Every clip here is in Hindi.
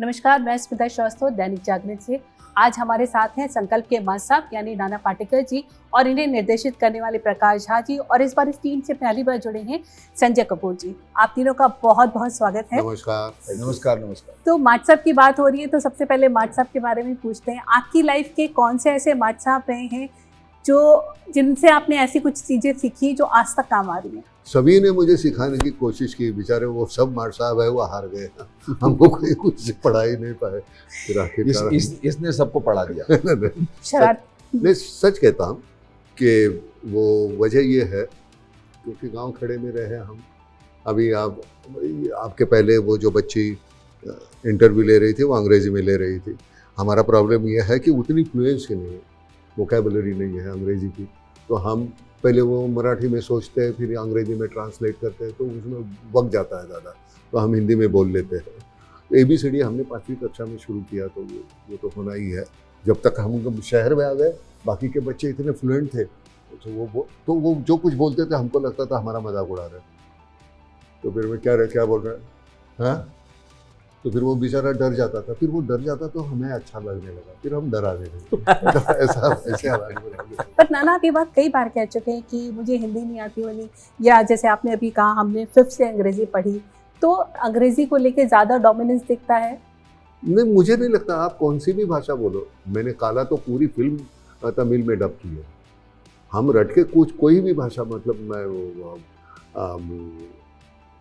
नमस्कार, मैं स्मिता श्रीवास्तव दैनिक जागरण से। आज हमारे साथ हैं संकल्प के मां साहब यानी नाना पाटेकर जी और इन्हें निर्देशित करने वाले प्रकाश झा जी, और इस बार इस टीम से पहली बार जुड़े हैं संजय कपूर जी। आप तीनों का बहुत बहुत स्वागत है। नमस्कार। नमस्कार। नमस्कार। तो माट साहब की बात हो रही है तो सबसे पहले माट साहब के बारे में पूछते हैं। आपकी लाइफ के कौन से ऐसे माट साहब रहे हैं जिनसे आपने ऐसी कुछ चीजें सीखी जो आज तक काम आ रही हैं? सभी ने मुझे सिखाने की कोशिश की, बेचारे वो सब माट साहब है वो हार गए। हमको कोई कुछ पढ़ा ही नहीं पाए। फिर आखिरकार इसने सबको पढ़ा दिया। मैं सच कहता हूँ कि वो वजह ये है क्योंकि गांव खड़े में रहे हम। अभी आपके पहले वो जो बच्ची इंटरव्यू ले रही थी वो अंग्रेजी में ले रही थी। हमारा प्रॉब्लम ये है कि उतनी फ्लुएंसी नहीं है, वोकैबुलरी नहीं है अंग्रेजी की। तो हम पहले वो मराठी में सोचते हैं, फिर अंग्रेजी में ट्रांसलेट करते हैं, तो उसमें वक्त जाता है ज़्यादा। तो हम हिंदी में बोल लेते हैं। ABCD हमने 5वीं कक्षा में शुरू किया, तो वो तो होना ही है। जब तक हम शहर में आ गए, बाकी के बच्चे इतने फ्लुएंट थे तो वो जो कुछ बोलते थे हमको लगता था हमारा मजाक उड़ा रहे। तो फिर मैं क्या बोल रहे हैं, हाँ? तो फिर वो बेचारा डर जाता था। फिर वो डर जाता तो हमें अच्छा लगने लगा, फिर हम डराने लगे। ऐसे हालात। पर नाना आप ये बात कई बार कह चुके हैं कि मुझे हिंदी नहीं आती वाली, या जैसे आपने अभी कहा हमने 5th से अंग्रेजी पढ़ी, तो अंग्रेजी को लेके ज़्यादा डोमिनेंस दिखता है? नहीं, मुझे नहीं लगता। आप कौन सी भी भाषा बोलो, मैंने काला तो पूरी फिल्म तमिल में डब की है। हम रट के कोई भी भाषा, मतलब मैं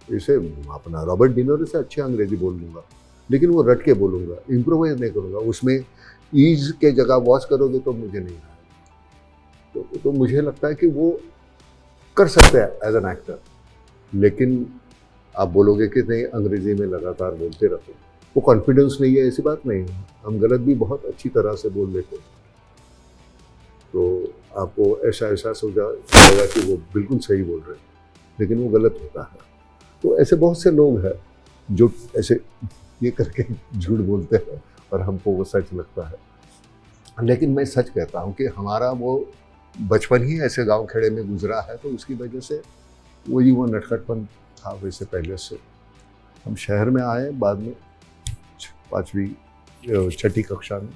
इसे अपना रॉबर्ट डिनरो से अच्छी अंग्रेजी बोल लूँगा, लेकिन वो रट के बोलूँगा, इम्प्रोवाइज नहीं करूँगा। उसमें ईज के जगह वॉच करोगे तो मुझे नहीं आएगा। तो मुझे लगता है कि वो कर सकते हैं एज एन एक्टर, लेकिन आप बोलोगे कि नहीं अंग्रेजी में लगातार बोलते रहो, वो कॉन्फिडेंस नहीं है, ऐसी बात नहीं है। हम गलत भी बहुत अच्छी तरह से बोल लेते हैं, तो आपको ऐसा एहसास हो जाएगा कि वो बिल्कुल सही बोल रहे हैं, लेकिन वो गलत होता है। तो ऐसे बहुत से लोग हैं जो ऐसे ये करके झूठ बोलते हैं और हमको वो सच लगता है। लेकिन मैं सच कहता हूँ कि हमारा वो बचपन ही ऐसे गांव खेड़े में गुजरा है, तो उसकी वजह से वही वो नटखटपन था। वैसे पहले से हम शहर में आए बाद में 5वीं 6ठी कक्षा में।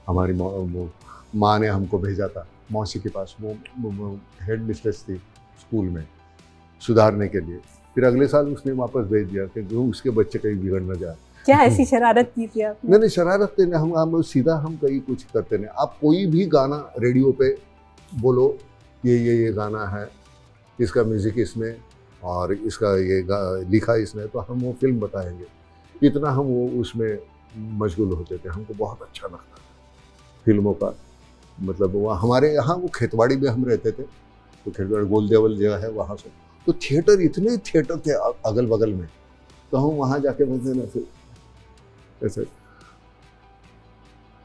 हमारी माँ ने हमको भेजा था मौसी के पास। वो हेड मिस्ट्रेस थी स्कूल में, सुधारने के लिए। फिर अगले साल उसने वापस भेज दिया कि जो उसके बच्चे कहीं बिगड़ न जाए। क्या ऐसी शरारत की थी आपने? नहीं, शरारत नहीं, हम सीधा हम कहीं कुछ करते नहीं। आप कोई भी गाना रेडियो पे बोलो, ये गाना है, इसका म्यूजिक इसमें और इसका ये लिखा इसने, तो हम वो फिल्म बताएंगे। इतना हम वो उसमें मशगूल होते थे। हमको बहुत अच्छा लगता था फिल्मों का। मतलब वो हमारे यहाँ वो खेतवाड़ी में हम रहते थे, तो खेतवाड़ी गोलदेवल जगह है, वहाँ से तो थिएटर, इतने थिएटर थे अगल बगल में, तो हम वहाँ जाके बोलते ना। फिर ऐसे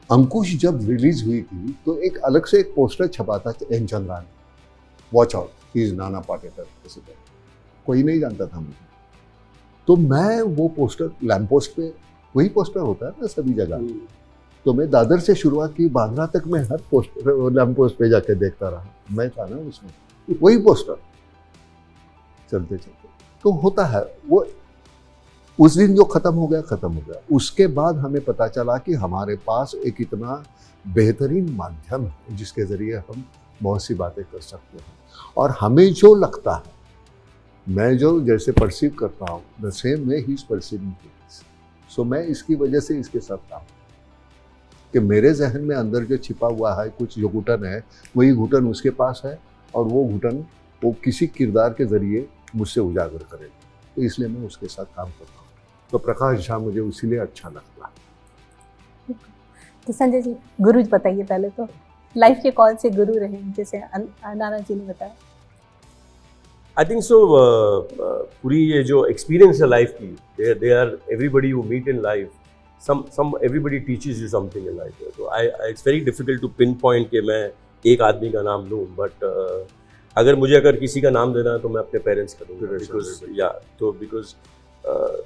अंकुश जब रिलीज हुई थी तो एक अलग से एक पोस्टर छपा था N Chandran, watch out, he is Nana Patekar. कोई नहीं जानता था मुझे। तो मैं वो पोस्टर लैंप पोस्ट पे, वही पोस्टर होता है ना सभी जगह, तो मैं दादर से शुरुआत की, बांद्रा तक मैं हर पोस्टर लैंप पोस्ट पे जाके देखता रहा। मैं था ना उसमें, वही पोस्टर चलते चलते तो होता है वो। उस दिन जो खत्म हो गया। उसके बाद हमें पता चला कि हमारे पास एक इतना बेहतरीन माध्यम है जिसके ज़रिए हम बहुत सी बातें कर सकते हैं। और हमें जो लगता है, मैं जो जैसे परसीव करता हूँ, the same way he is perceiving things. So मैं इसकी वजह से इसके साथ काम कि मेरे जहन में अंदर जो छिपा हुआ है कुछ जो घुटन है, वही घुटन उसके पास है, और वो घुटन वो किसी किरदार के ज़रिए मुझसे उजागर करेगा। तो इसलिए मैं उसके साथ काम करता हूँ। तो प्रकाश झा मुझे इसीलिए अच्छा लगता है। तो संजय जी, गुरु बताइए पहले तो, लाइफ के कौन से गुरु रहे जैसे नाना जी ने बताया? आई थिंक सो पूरी ये जो एक्सपीरियंस है लाइफ की, they are everybody you meet in life, some everybody teaches you something in life. So it's very difficult to pinpoint कि मैं एक आदमी का नाम लूँ, but अगर किसी का नाम देना है तो मैं अपने पेरेंट्स का दूँगा, because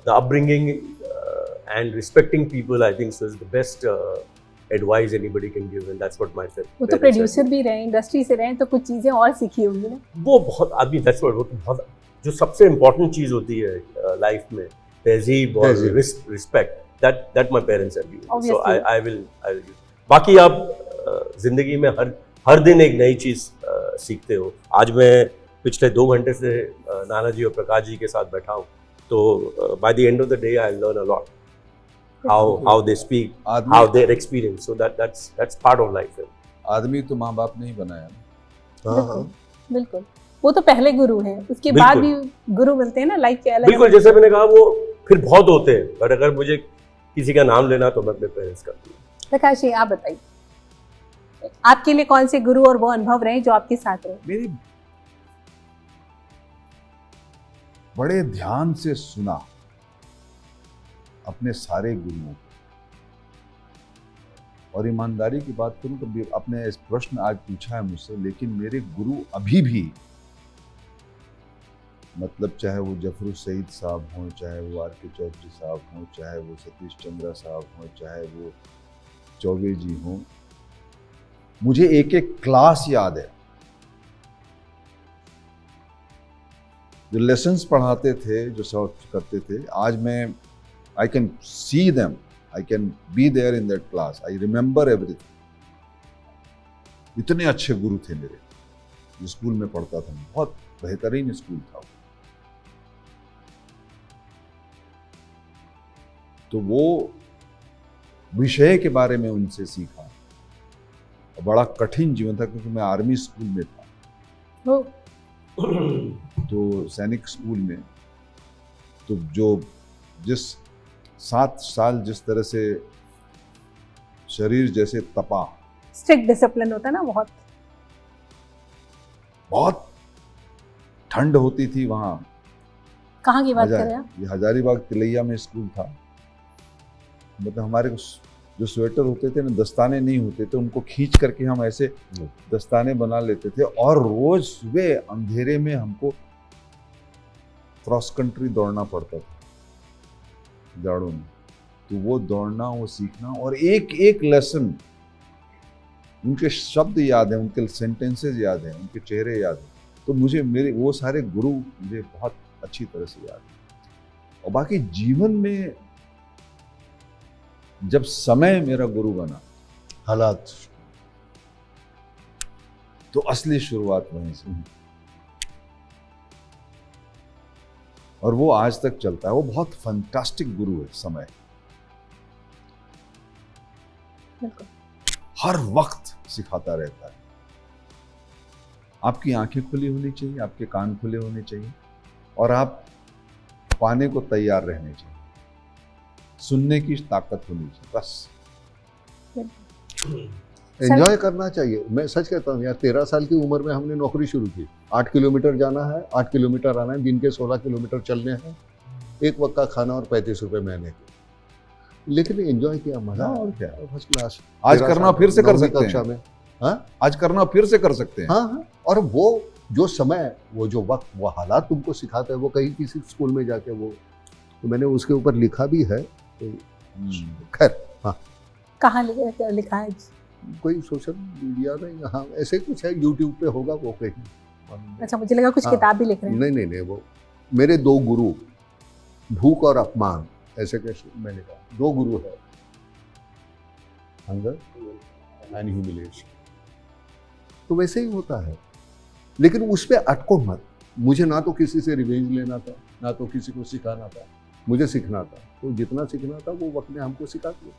the upbringing and respecting people, I think so is the best advice anybody can give, and that's what my parents. वो तो प्रोड्यूसर भी रहे, इंडस्ट्री से रहे, तो कुछ चीज़ें और सीखी होंगी ना? वो बहुत आदमी, that's what, वो तो बहुत जो सबसे इम्पोर्टेंट चीज़ होती है लाइफ में, तहजीब और respect. that my parents have given. So Obviously. I will बाकी आप जिंदगी में हर दिन एक नई चीज सीखते हो. आज मैं पिछले 2 घंटे से नाना जी और प्रकाश जी के साथ बैठा हूँ, तो by the end of the day I learn a lot. How they speak, आदमी- how their experience. So that's part of life. आदमी तो माँ बाप ने ही बनाया ना। हाँ हाँ बिल्कुल, वो तो पहले गुरु हैं, उसके बिल्कुल। बाद भी गुरु मिलते हैं ना लाइफ के अलग बिल्कुल, जैसे मैंने कहा वो फिर बहुत होते हैं, पर अगर मुझे किसी का नाम लेना तो मैं अपने पेरेंट्स का दूँ. प्रकाश जी, आप बताइए आपके लिए कौन से गुरु और वो अनुभव रहे जो आपके साथ रहे? मेरी बड़े ध्यान से सुना अपने सारे गुरुओं को, और ईमानदारी की बात करूं तो अपने इस प्रश्न आज पूछा है मुझसे, लेकिन मेरे गुरु अभी भी, मतलब चाहे वो जफरू सईद साहब हों, चाहे वो आर.के. चौधरी साहब हों, चाहे वो सतीश चंद्रा साहब हों, चाहे वो चौबे जी हों, मुझे एक एक क्लास याद है जो लेसन्स पढ़ाते थे, जो सब करते थे. आज मैं I can see them, I can be there in that class, I remember everything. इतने अच्छे गुरु थे मेरे. जो स्कूल में पढ़ता था, बहुत बेहतरीन स्कूल था. तो वो विषय के बारे में उनसे सीखा. बड़ा कठिन जीवन था क्योंकि मैं आर्मी स्कूल में था, वो तो सैनिक स्कूल में, तो जो जिस 7 साल जिस तरह से शरीर जैसे तपा, स्ट्रिक्ट डिसिप्लिन होता है ना, बहुत ठंड होती थी वहाँ. कहाँ की बात कर रहे हैं आप? ये हजारीबाग तिलैया में स्कूल था. मतलब हमारे को जो स्वेटर होते थे ना, दस्ताने नहीं होते थे, उनको खींच करके हम ऐसे दस्ताने बना लेते थे, और रोज सुबह अंधेरे में हमको क्रॉस कंट्री दौड़ना पड़ता था जाड़ों में. तो वो दौड़ना, वो सीखना, और एक एक लेसन, उनके शब्द याद हैं, उनके सेंटेंसेस याद हैं, उनके चेहरे याद हैं. तो मुझे मेरे वो सारे गुरु मुझे बहुत अच्छी तरह से याद है. और बाकी जीवन में जब समय मेरा गुरु बना, हालात तो असली शुरुआत वहीं से, और वो आज तक चलता है. वो बहुत फंटास्टिक गुरु है समय. बिल्कुल, हर वक्त सिखाता रहता है. आपकी आंखें खुली होनी चाहिए, आपके कान खुले होने चाहिए, और आप पाने को तैयार रहने चाहिए. सुनने की ताकत होनी चाहिए, बस. एंजॉय करना चाहिए. मैं सच कहता हूँ यार, 13 साल की उम्र में हमने नौकरी शुरू की. 8 किलोमीटर जाना है, 8 किलोमीटर आना है, दिन के 16 किलोमीटर चलने हैं, एक वक्त का खाना और 35 रुपए महीने के. लेकिन एंजॉय किया, मजा और क्या, फर्स्ट क्लास. आज करना फिर से कर सकते कक्षा हैं. में, हाँ आज करना फिर से कर सकते हैं. हाँ हाँ. और वो जो समय, वो जो वक्त, वो हालात तुमको सिखाते हैं. वो कहीं किसी स्कूल में जाके वो, तो मैंने उसके ऊपर लिखा भी है. तो खैर, हाँ, कहाँ लिखा है? कोई सोशल मीडिया में, हाँ ऐसे कुछ है, यूट्यूब पे होगा वो कहीं. अच्छा, मुझे लगा कुछ हाँ। किताब भी लिख रहे हैं. नहीं, वो मेरे 2 गुरु, भूख और अपमान, ऐसे कैसे मैंने कहा. 2 गुरु है, हंगर एंड ह्यूमिलिएशन. तो वैसे ही होता है, लेकिन उस पे अटको मत. मुझे ना तो किसी से रिवेंज लेना था, ना तो किसी को सिखाना था. मुझे सीखना था, तो जितना सीखना था वो वक्त ने हमको सिखा दिया.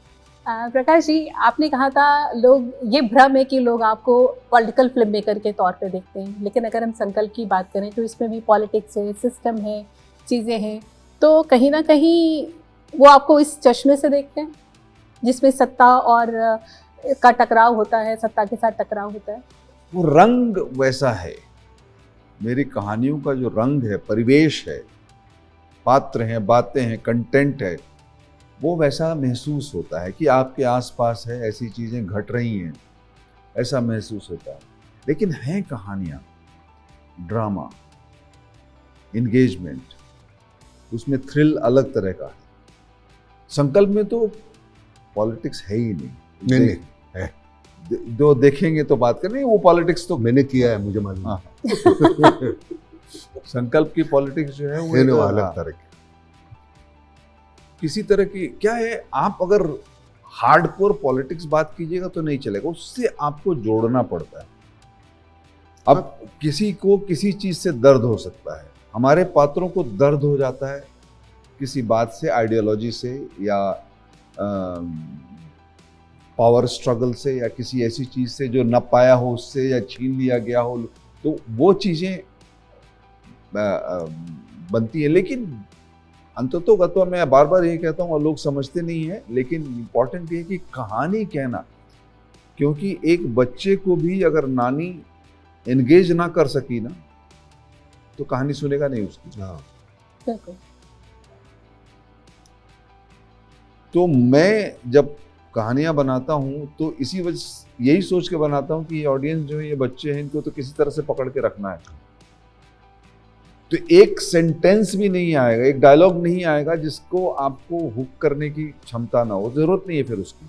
प्रकाश जी, आपने कहा था लोग, ये भ्रम है कि लोग आपको पॉलिटिकल फिल्म मेकर के तौर पे देखते हैं, लेकिन अगर हम संकल्प की बात करें तो इसमें भी पॉलिटिक्स है, सिस्टम है, चीज़ें हैं. तो कहीं ना कहीं वो आपको इस चश्मे से देखते हैं जिसमें सत्ता और का टकराव होता है, सत्ता के साथ टकराव होता है. वो रंग वैसा है. मेरी कहानियों का जो रंग है, परिवेश है, पात्र हैं, बातें हैं, कंटेंट है, वो वैसा महसूस होता है कि आपके आसपास है, ऐसी चीज़ें घट रही हैं, ऐसा महसूस होता है. लेकिन हैं कहानियाँ, ड्रामा, इंगेजमेंट, उसमें थ्रिल अलग तरह का है. संकल्प में तो पॉलिटिक्स है ही नहीं. नहीं है. जो देखेंगे तो बात करें, वो पॉलिटिक्स तो मैंने किया है, मुझे मालूम. हाँ. संकल्प की पॉलिटिक्स जो है वो है एक अलग तरह की. किसी तरह की क्या है, आप अगर हार्डकोर पॉलिटिक्स बात कीजिएगा तो नहीं चलेगा, उससे आपको जोड़ना पड़ता है। अब किसी को किसी चीज से दर्द हो सकता है, हमारे पात्रों को दर्द हो जाता है किसी बात से, आइडियोलॉजी से या पावर स्ट्रगल से या किसी ऐसी चीज से जो न पाया हो उससे या छीन लिया गया हो, तो वो चीजें बनती है। लेकिन अंततोगत्वा मैं बार बार ये कहता हूँ और लोग समझते नहीं है, लेकिन इम्पॉर्टेंट ये है कि कहानी कहना, क्योंकि एक बच्चे को भी अगर नानी एंगेज ना कर सकी ना तो कहानी सुनेगा नहीं उसकी। हाँ, बिल्कुल। तो मैं जब कहानियां बनाता हूं तो इसी वजह यही सोच के बनाता हूं कि ये ऑडियंस जो है, ये बच्चे हैं, इनको तो किसी तरह से पकड़ के रखना है। तो एक सेंटेंस भी नहीं आएगा, एक डायलॉग नहीं आएगा जिसको आपको हुक करने की क्षमता ना हो, जरूरत नहीं है फिर उसकी।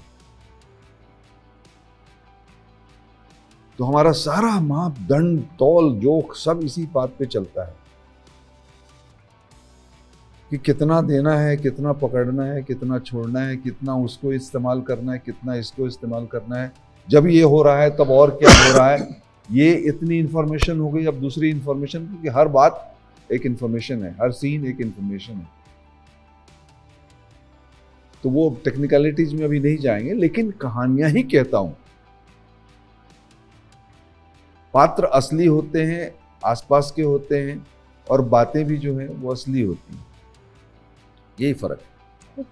तो हमारा सारा मापदंड, तौल जोख सब इसी बात पे चलता है कि कितना देना है, कितना पकड़ना है, कितना छोड़ना है, कितना उसको इस्तेमाल करना है, कितना इसको इस्तेमाल करना है। जब ये हो रहा है तब और क्या हो रहा है, ये इतनी इंफॉर्मेशन हो गई, अब दूसरी इंफॉर्मेशन, क्योंकि हर बात एक इंफॉर्मेशन है, हर सीन एक इंफॉर्मेशन है। तो वो टेक्निकलिटीज में अभी नहीं जाएंगे, लेकिन कहानियां ही कहता हूं। पात्र असली होते हैं, आसपास के होते हैं, और बातें भी जो हैं वो असली होती हैं, यही फर्क है।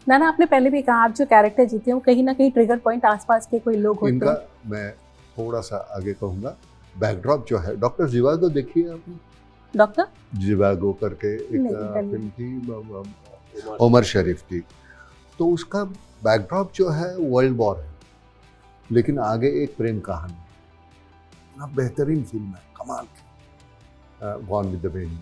नाना, आपने पहले भी कहा, आप जो कैरेक्टर जीते हैं वो कहीं ना कहीं ट्रिगर पॉइंट आसपास के कोई लोग होते इनका हैं। मैं थोड़ा सा आगे कहूँगा। बैकड्रॉप जो है, डॉक्टर जिवागो देखिए आपने, डॉक्टर जिवागो करके एक नहीं, फिल्म थी उमर शरीफ की, तो उसका बैकड्रॉप जो है वर्ल्ड वॉर है, लेकिन आगे एक प्रेम कहानी, इतना बेहतरीन फिल्म है, कमाल की, gone with the wind.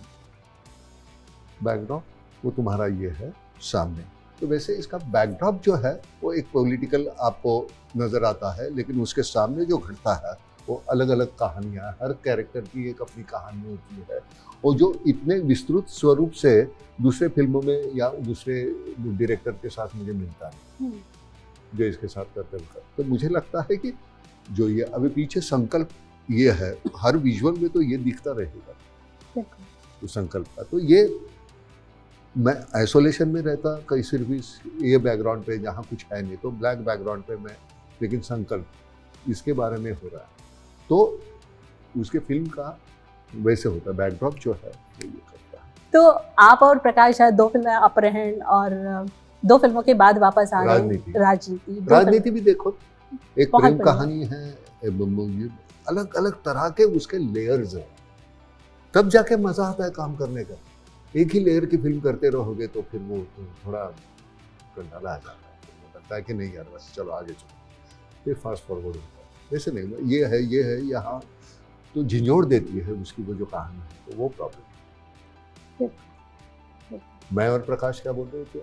Backdrop वो तुम्हारा ये है सामने। तो वैसे इसका बैकड्रॉप जो है वो एक पॉलिटिकल आपको नज़र आता है, लेकिन उसके सामने जो घटता है वो अलग अलग कहानियाँ, हर कैरेक्टर की एक अपनी कहानी होती है, और जो इतने विस्तृत स्वरूप से दूसरे फिल्मों में या दूसरे डायरेक्टर के साथ मुझे मिलता है जो इसके साथ करते हैं। तो मुझे लगता है कि जो ये अभी पीछे संकल्प ये है, हर विजुअल में तो ये दिखता रहेगा तो संकल्प का। तो ये मैं आइसोलेशन में रहता कहीं, सिर्फ इस ये बैकग्राउंड पे जहाँ कुछ है नहीं, तो ब्लैक बैकग्राउंड पे मैं, लेकिन संकल्प इसके बारे में हो रहा है, तो उसके फिल्म का वैसे होता है, बैकड्रॉप जो है ये करता है। तो आप और प्रकाश शायद 2 फिल्में, अपहरण और 2 फिल्मों के बाद वापस आ गए। राजनीति। राजनीति भी देखो, एक बहुत प्रेम बढ़िया। कहानी है, अलग अलग तरह के उसके लेयर्स हैं, तब जाके मजा आता है काम करने का। एक ही लेयर की फिल्म करते रहोगे तो फिर वो तो थोड़ा कंटाला आ जाता है, लगता है कि नहीं यार बस चलो आगे चलो, फिर फास्ट फॉरवर्ड होता है। वैसे नहीं, ये है यहाँ तो झिझोड़ देती है उसकी वो जो कहानी है, तो वो प्रॉब्लम। मैं और प्रकाश क्या बोल रहे थे?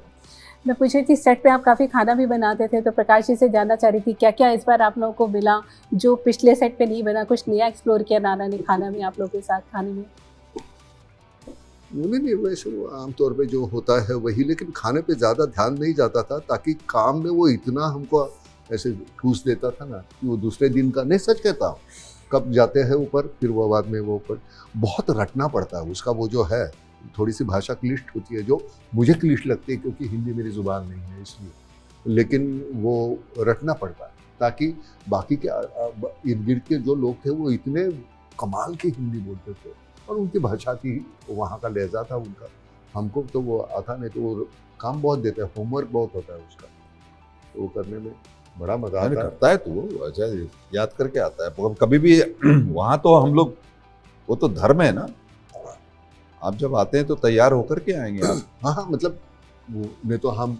मैं पूछ रही थी, सेट पे आप काफ़ी खाना भी बनाते थे, तो प्रकाश जी से जानना चाह रही थी क्या क्या इस बार आप लोगों को मिला जो पिछले सेट पे नहीं बना, कुछ नया एक्सप्लोर किया नाना ने खाना में, आप लोगों के साथ खाने में? नहीं, वैसे वो आमतौर पे जो होता है वही, लेकिन खाने पे ज़्यादा ध्यान नहीं जाता था, ताकि काम में वो इतना हमको ऐसे ठूस देता था ना कि वो दूसरे दिन का, नहीं सच कहता हूँ, कब जाते हैं ऊपर फिर वो बाद में वो ऊपर बहुत रटना पड़ता है उसका, वो जो है थोड़ी सी भाषा क्लिष्ट होती है, जो मुझे क्लिष्ट लगती है क्योंकि हिंदी मेरी ज़ुबान नहीं है इसलिए, लेकिन वो रटना पड़ता है ताकि बाकी के इर्द गिर्द के जो लोग थे वो इतने कमाल की हिंदी बोलते थे, और उनकी भाषा थी, वहाँ का लहजा था उनका, हमको तो वो आता नहीं, तो वो काम बहुत देता है, होमवर्क बहुत होता है उसका, तो वो करने में बड़ा मजा आता है। करता है तो वो अच्छा याद करके आता है कभी भी वहाँ तो हम लोग, वो तो धर्म है ना, आप जब आते हैं तो तैयार होकर के आएंगे आप। हाँ, मतलब नहीं तो हम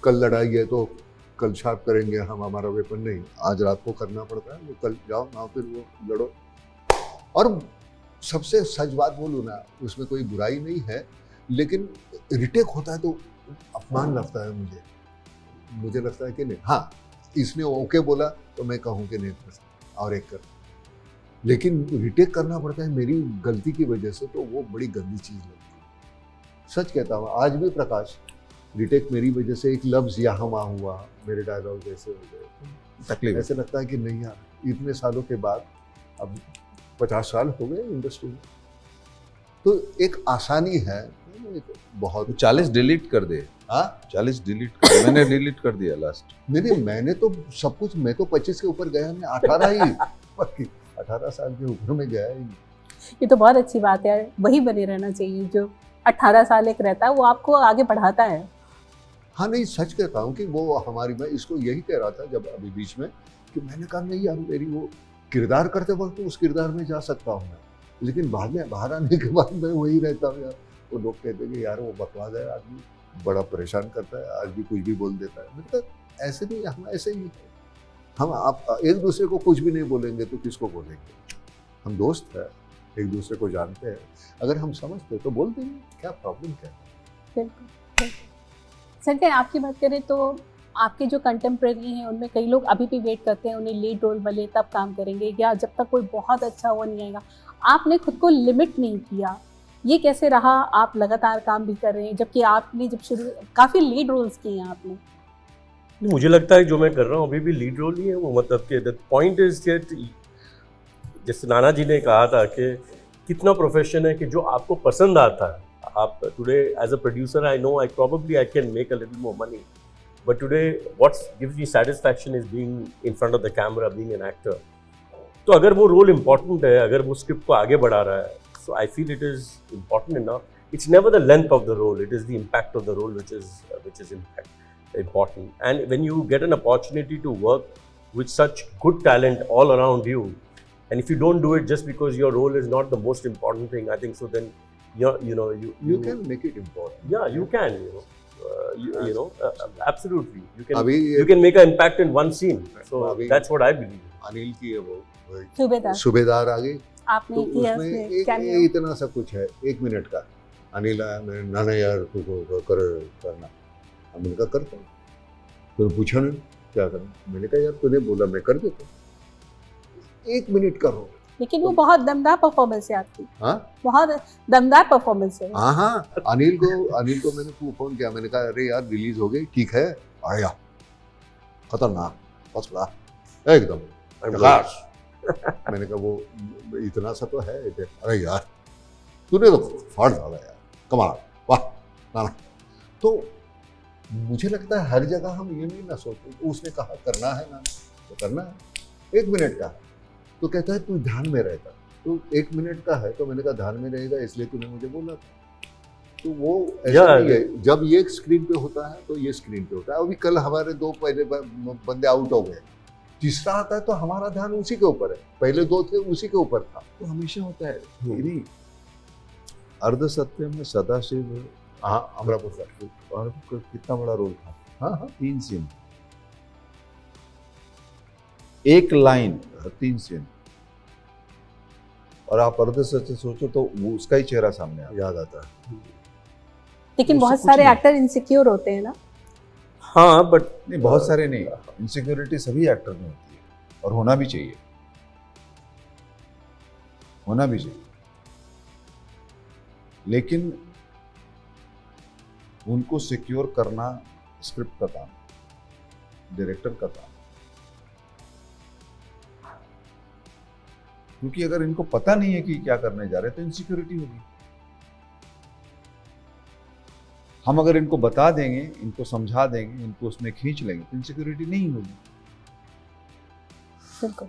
कल लड़ाई है तो कल शार्प करेंगे हम, हमारा वेपन नहीं, आज रात को करना पड़ता है, वो कल जाओ ना फिर वो लड़ो। और सबसे सच बात बोलूँ ना, उसमें कोई बुराई नहीं है, लेकिन रिटेक होता है तो अपमान लगता है मुझे लगता है कि नहीं, हाँ इसने ओके बोला तो मैं कहूँ कि नहीं और एक कर, लेकिन रिटेक करना पड़ता है मेरी गलती की वजह से, तो वो बड़ी गंदी चीज़ लगती है। सच कहता हूँ, आज भी प्रकाश रिटेक मेरी वजह से एक लफ्ज़ यहाँ वहाँ हुआ, मेरे डायलॉग ऐसे हो गए, तकलीफ ऐसे लगता है कि नहीं यार इतने सालों के बाद, अब 50 साल हो गए इंडस्ट्री में, तो एक आसानी है, एक बहुत 40 डिलीट कर दे। हाँ 40 डिलीट कर दे। मैंने डिलीट कर दिया लास्ट। नहीं मैंने तो सब कुछ, मैं तो 25 के ऊपर गया, मैं 18 ही 18 साल के ऊपर में गया ही। ये तो बहुत अच्छी बात है, वही बने रहना चाहिए जो 18 साल एक रहता है, वो आपको आगे बढ़ाता है। हाँ नहीं सच कहता हूँ कि वो हमारी, मैं इसको यही कह रहा था जब अभी बीच में कि मैंने कहा नहीं यार मेरी वो किरदार करते वक्त उस किरदार में जा सकता हूँ मैं, लेकिन बाद में बाहर आने के बाद मैं वही रहता हूँ यार। वो लोग कहते हैं कि यार वो बकवास है आदमी, बड़ा परेशान करता है, आज भी कुछ भी बोल देता है। मतलब ऐसे नहीं, हम ऐसे ही हैं। हम आप एक दूसरे को कुछ भी नहीं बोलेंगे तो किसको बोलेंगे? हम दोस्त हैं, एक दूसरे को जानते हैं, अगर हम समझते तो बोल देंगे, क्या प्रॉब्लम क्या है? बिल्कुल। संजय, आपकी बात करें तो आपके जो कंटेम्प्रेरी हैं उनमें कई लोग अभी भी वेट करते हैं उन्हें लीड रोल मिले तब काम करेंगे, या जब तक कोई बहुत अच्छा वो नहीं आएगा। आपने खुद को लिमिट नहीं किया, ये कैसे रहा? आप लगातार काम भी कर रहे हैं, जबकि आपने जब शुरू काफ़ी लीड रोल्स किए हैं आपने। मुझे लगता है जो मैं कर रहा हूँ अभी भी लीड रोल ही है वो, मतलब कि द पॉइंट इज दैट, जैसे नाना जी ने कहा था कि कितना प्रोफेशन है कि जो आपको पसंद आता है। आप today as a producer, I know I probably I can make a little more money, but today what's gives me satisfaction is being in front of the camera, being an actor. तो अगर वो रोल इम्पॉर्टेंट है, अगर वो स्क्रिप्ट को आगे बढ़ा रहा है, so I feel it is important enough. It's never the length of the role, it is the impact of the role which is important. And when you get an opportunity to work with such good talent all around you, and if you don't do it just because your role is not the most important thing, I think so then you can make it important. Yeah, you can, absolutely you अभी can make an impact in one scene. So अभी that's what I believe. Anil की है वो सूबेदार आ गई, आपने तो किया उसमें उसमें एक cameo। इतना सा कुछ है, 1 मिनट का। अनिल आया, मैं नाना यार तुझको करना, मैंने कहा करता हूँ। तो पूछा नहीं क्या करना, मैंने कहा यार तूने बोला मैं कर देता हूँ। 1 मिनट का हो, लेकिन वो बहुत दमदार परफॉर्मेंस है आपकी। हाँ बहुत दमदार परफॉर्मेंस है। हाँ अनिल को मैंने फोन किया, मैंने कहा अरे यार रिलीज हो गई, ठीक है? आया खतरनाक, फर्स्ट क्लास एकदम खास। मैंने कहा वो इतना सा तो है, अरे यार तूने तो फाड़ डाला यार, कमाल, वाह नाना। तो मुझे लगता है हर जगह हम ये नहीं ना सोचते, तो उसने कहा करना है ना, तो करना है। 1 मिनट का, तो कहता है तू ध्यान में रहता, तो 1 मिनट का है, तो मैंने कहा ध्यान में रहेगा इसलिए तूने मुझे बोला था। तो वो ऐसा नहीं है, जब ये स्क्रीन पे होता है तो ये स्क्रीन पे होता है। अभी कल हमारे 2 पहले बंदे आउट हो गए, तीसरा आता है तो हमारा ध्यान उसी के ऊपर है, पहले 2 थे उसी के ऊपर था। तो हमेशा होता है नहीं। अर्ध सत्य में सदाशिव, हाँ अमरापुर का, और कितना बड़ा रोल था। हाँ 3 सीन, 1 लाइन, 3 सीन, और आप अर्ध सत्य सोचो तो वो उसका ही चेहरा सामने आता, याद आता है। लेकिन उससे बहुत कुछ सारे नहीं। एक्टर इनसिक्योर होते हैं ना। हाँ बट नहीं, बहुत सारे नहीं। इनसिक्योरिटी सभी एक्टर में होती है, और होना भी चाहिए, होना भी चाहिए, लेकिन उनको सिक्योर करना स्क्रिप्ट का काम, डायरेक्टर का काम। क्योंकि अगर इनको पता नहीं है कि क्या करने जा रहे हैं तो इनसिक्योरिटी होगी। हम अगर इनको बता देंगे, इनको समझा देंगे, इनको उसमें खींच लेंगे तो इनसिक्योरिटी नहीं होगी। बिल्कुल।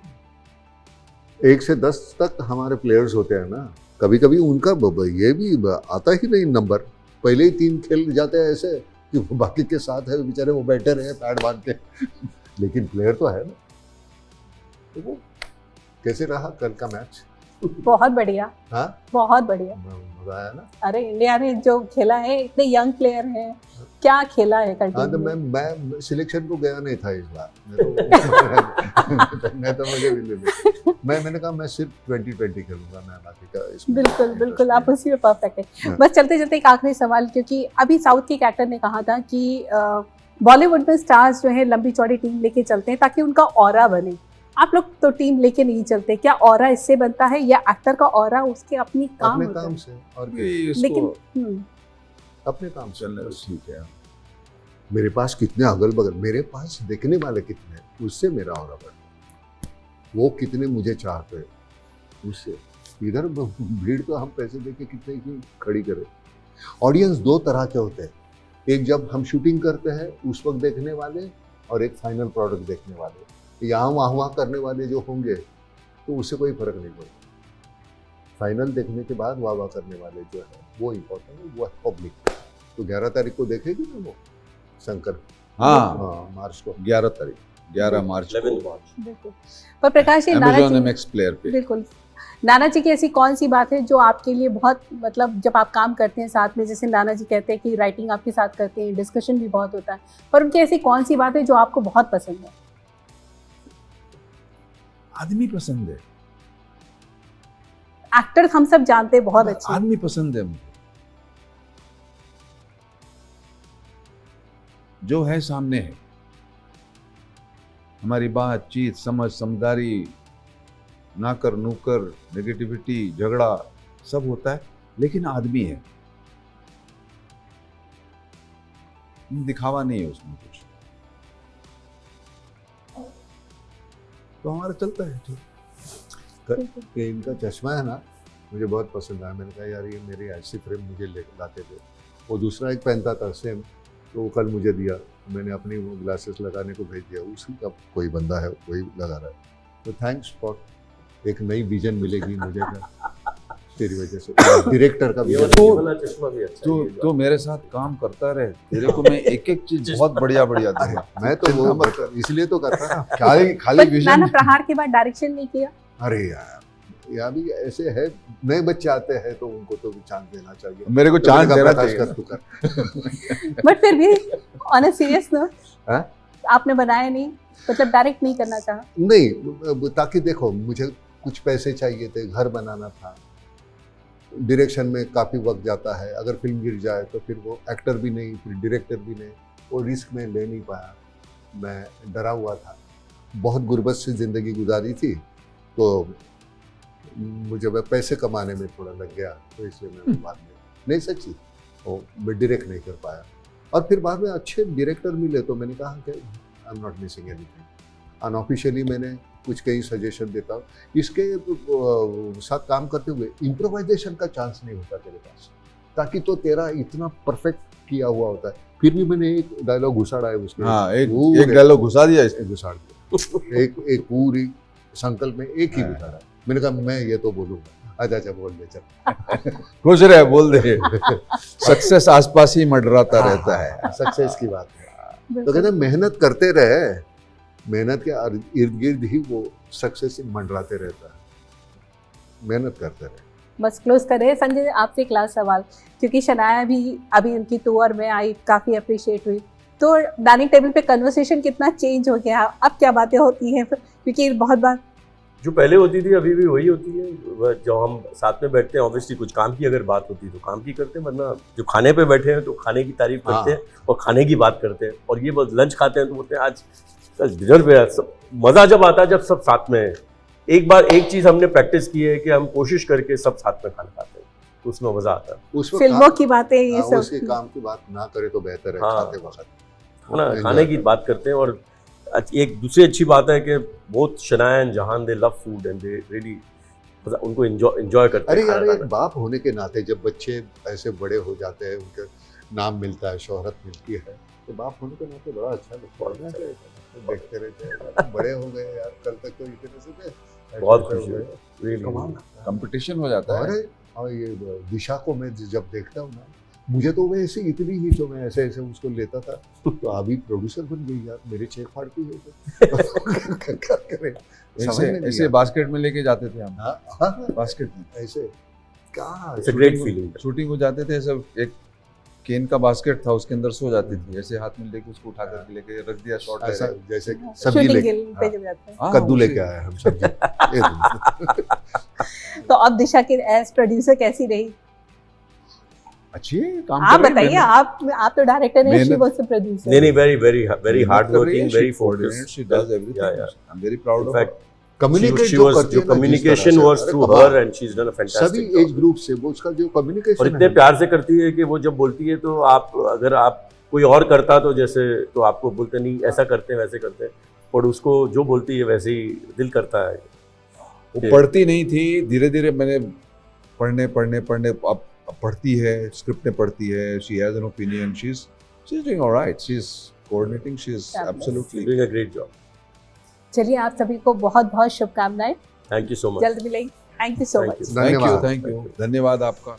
1 से 10 तक हमारे प्लेयर्स होते हैं ना, कभी कभी उनका ये भी आता ही नहीं नंबर, पहले ही 3 खेल जाते हैं ऐसे कि बाकी के साथ है बेचारे, वो बैठे रहे पैड बांध के लेकिन प्लेयर तो है ना। तो वो कैसे रहा कल का मैच? बहुत बढ़िया। हाँ बहुत बढ़िया, मजा आया ना। अरे इंडिया ने जो खेला है, इतने यंग प्लेयर हैं, क्या खेला है कल हाँ तो टीम ने। मैं सिलेक्शन को गया नहीं था इस बार, मैं तो मुझे भी मैंने कहा मैं सिर्फ 2020 खेलूंगा, मैं बाकी का इसमें बिल्कुल बिल्कुल, आप उसी में परफेक्ट है। हाँ। बस चलते चलते एक आखिरी सवाल, क्योंकि अभी साउथ के एक एक्टर ने कहा था कि बॉलीवुड में स्टार्स जो है लंबी चौड़ी टीम लेके चलते हैं ताकि उनका ऑरा बने। आप लोग तो टीम लेके नहीं चलते, क्या ऑरा इससे बनता है, या एक्टर का ऑरा उसके अपनी काम अपने होता काम है? से और लेकिन अपने काम से चलने तो ठीक है। मेरे पास कितने अगल बगल, मेरे पास देखने वाले कितने हैं, उससे मेरा और बढ़ता, वो कितने मुझे चाहते हैं उससे। इधर भीड़ तो हम पैसे देके कितने की खड़ी करें। ऑडियंस दो तरह के होते हैं, एक जब हम शूटिंग करते हैं उस वक्त देखने वाले, और एक फाइनल प्रोडक्ट देखने वाले। यहाँ वहाँ करने वाले जो होंगे तो उससे कोई फर्क नहीं पड़ता। फाइनल देखने के बाद वाह करने वाले जो है वो इम्पोर्टेंट है, वो है पब्लिक। तो 11 तारीख को देखेगी ना वो शंकर, हाँ मार्च को 11 तारीख, 11 मार्च 11 मार्च। बिल्कुल। पर प्रकाश जी, नाना अमेजॉन जी, एमएक्स प्लेयर पे। बिल्कुल, नाना जी की ऐसी कौन सी बात है जो आपके लिए बहुत, मतलब जब आप काम करते हैं साथ में, जैसे नाना जी कहते हैं कि राइटिंग आपके साथ करते हैं, डिस्कशन भी बहुत होता है, पर उनकी ऐसी कौन सी बात है जो आपको बहुत पसंद है? आदमी पसंद है, एक्टर हम सब जानते हैं बहुत अच्छे हैं। आदमी पसंद है मुझे, जो है सामने है। हमारी बातचीत, समझ, समझदारी, नाकर नूकर, नेगेटिविटी, झगड़ा सब होता है, लेकिन आदमी है, दिखावा नहीं है उसमें कुछ, तो हमारा चलता है ठीक। कि इनका चश्मा है ना, मुझे बहुत पसंद आया। मैंने कहा यार ये मेरी ऐसी फ्रेम मुझे ले लाते थे। वो दूसरा एक पहनता था सेम, तो वो कल मुझे दिया, मैंने अपनी वो ग्लासेस लगाने को भेज दिया, उसी का कोई बंदा है वही लगा रहा है। तो थैंक्स फॉर, एक नई विजन मिलेगी मुझे तेरी वजह से, डायरेक्टर का ये विजन। वाला चश्मा भी अच्छा है। तो मेरे साथ काम करता रहे, तेरे को मैं एक एक चीज बहुत बढ़िया बढ़िया दूंगा। मैं तो वो इसलिए तो करता ना, खाली खाली पर विजन। नाना प्रहार के बाद डायरेक्शन नहीं किया? अरे यार यहाँ भी ऐसे है, नए बच्चे आते हैं तो उनको तो चांस देना चाहिए। मेरे को तो चांस मैंने देना कहा, चाहिए। प्रकाश कर, तू कर। बट फिर भी ऑन अ सीरियस नोट, हाँ? आपने बनाया नहीं, मतलब डायरेक्ट नहीं करना चाहा? नहीं, ताकि देखो मुझे कुछ पैसे चाहिए थे, घर बनाना था, डायरेक्शन में काफ़ी वक्त जाता है, अगर फिल्म गिर जाए तो फिर वो एक्टर भी नहीं, फिर डायरेक्टर भी नहीं, वो रिस्क में ले नहीं पाया। मैं डरा हुआ था, बहुत गुर्बत से ज़िंदगी गुजारी थी, तो मुझे मैं पैसे कमाने में थोड़ा लग गया, तो इसलिए मैं बाद में नहीं, सच्ची वो मैं डायरेक्ट नहीं कर पाया। और फिर बाद में अच्छे डायरेक्टर मिले तो मैंने कहा कि I am not missing anything. Unofficially मैंने कुछ कई सजेशन देता हूँ। इसके साथ काम करते हुए इम्प्रोवाइजेशन का चांस नहीं होता तेरे पास, ताकि तो तेरा इतना परफेक्ट किया हुआ होता है। फिर भी मैंने एक डायलॉग घुसाड़ा है उसके, हाँ, एक डायलॉग घुसा दिया इसमें। घुसाड़ दिया, एक पूरी संकल्प में एक ही घुसाड़ा। मैंने कहा मैं ये तो बोलूँगा, अच्छा बोल दे चल। खुश रहे, बोल दे। सक्सेस आसपास ही मंडराता रहता है। सक्सेस की बात है। तो कहते हैं मेहनत करते रहे, मेहनत के इर्द गिर्द ही वो सक्सेस मंडराते रहता है। मेहनत करते रहे। बस क्लोज कर रहे हैं। संजय, आपसे एक लास्ट सवाल, क्योंकि शनाया भी अभी उनकी टूर में आई, काफ़ी अप्रिशिएट हुई, तो डाइनिंग टेबल पे कन्वर्सेशन कितना चेंज हो गया, अब क्या बातें होती हैं? क्योंकि बहुत बार जो पहले होती थी अभी भी वही होती है। जब हम साथ में बैठते हैं, ऑब्वियसली कुछ काम की अगर बात होती है तो काम की करते हैं, वरना जो खाने पे बैठे हैं तो खाने की तारीफ करते हैं और खाने की बात करते हैं। और ये बस लंच खाते हैं तो बोलते हैं आज डिनर पे सब मज़ा जब आता है जब सब साथ में है। एक बार एक चीज़ हमने प्रैक्टिस की है कि हम कोशिश करके सब साथ में खाना खाते हैं, तो उसमें मज़ा आता है। उस वक्त फिल्मों की बातें, ये सब उसके काम की बात ना करे तो बेहतर है। हाँ। खाते वक्त है ना, खाने की बात करते हैं। और एक दूसरी अच्छी बात है कि बोथ शनाया एंड जहान दे love food and they really, उनको एंजॉय करते अरे हैं यार, खाना एक खाना। बाप होने के नाते जब बच्चे ऐसे बड़े हो जाते हैं, उनके नाम मिलता है, शोहरत मिलती है, तो बाप होने के नाते बड़ा अच्छा लगता है। अच्छा लगता तो देखते रहते हैं, बड़े हो गए यार, कल तक तो इतने से थे, बहुत ऐसे खुशी हो है, गए। really। कमाल। कंपटीशन हो जाता है। और ये दिशा को मैं जब देखता हूँ ना, मुझे तो वैसे इतनी ही, जो मैं ऐसे ऐसे उसको लेता था, तो अभी प्रोड्यूसर बन गई यार, मेरे चेक फाड़ती है तो क्या करें, समझ में नहीं ऐसे आता। बास्केट में लेके जाते थे हम, हाँ, बास्केट में ऐसे क्या It's a great feeling। Shooting हो जाते थे, सब एक केन का बास्केट था, उसके अंदर सो जाती थी, ऐसे हाथ में लेके उसको उठा करके लेके रख दिया, शॉट ऐसा है। जैसे सब्जी शूटिंग लेके, के पे जब जाते हैं। हाँ, कद्दू उसी- लेके आए हम सब्जी। ये देखो। तो अब दिशा की एज प्रोड्यूसर कैसी रही? अच्छी है, काम आप कर रही है, बताइए, मेहनत- आप तो डायरेक्टर हैं, शी मेहनत- वाज द प्रोड्यूसर। नहीं नहीं, वेरी वेरी वेरी मेहनत हार्ड कर रही है, working, she very coordinates, focused. she does everything. Yeah, yeah. I'm very proud In of her. fact, communicate she जो was करती है जो ना, जिस कम्युनिकेशन तरह से, वाज अरे थ्रू कमाल। Her and she is done a सभी फैंटास्टिक एज ग्रुप से वो उसका जो कम्युनिकेशन और इतने प्यार से करती है कि वो जब बोलती है तो आप, अगर आप कोई और करता तो जैसे तो आपको बोलते नहीं ऐसा करते हैं वैसे करते हैं, पर उसको जो बोलती है वैसे ही दिल करता है। वो पढ़ती नहीं थी, धीरे धीरे मैंने पढ़ने अब पढ़ती है, स्क्रिप्ट में पढ़ती है, she has an opinion, she is doing alright, she is coordinating, she is Fabulous. Absolutely doing a great job. चलिए आप सभी को बहुत बहुत शुभकामनाएं, थैंक यू सो मच। जल्द मिलेंगे। Thank you so Thank much. you. धन्यवाद। थैंक यू, धन्यवाद आपका।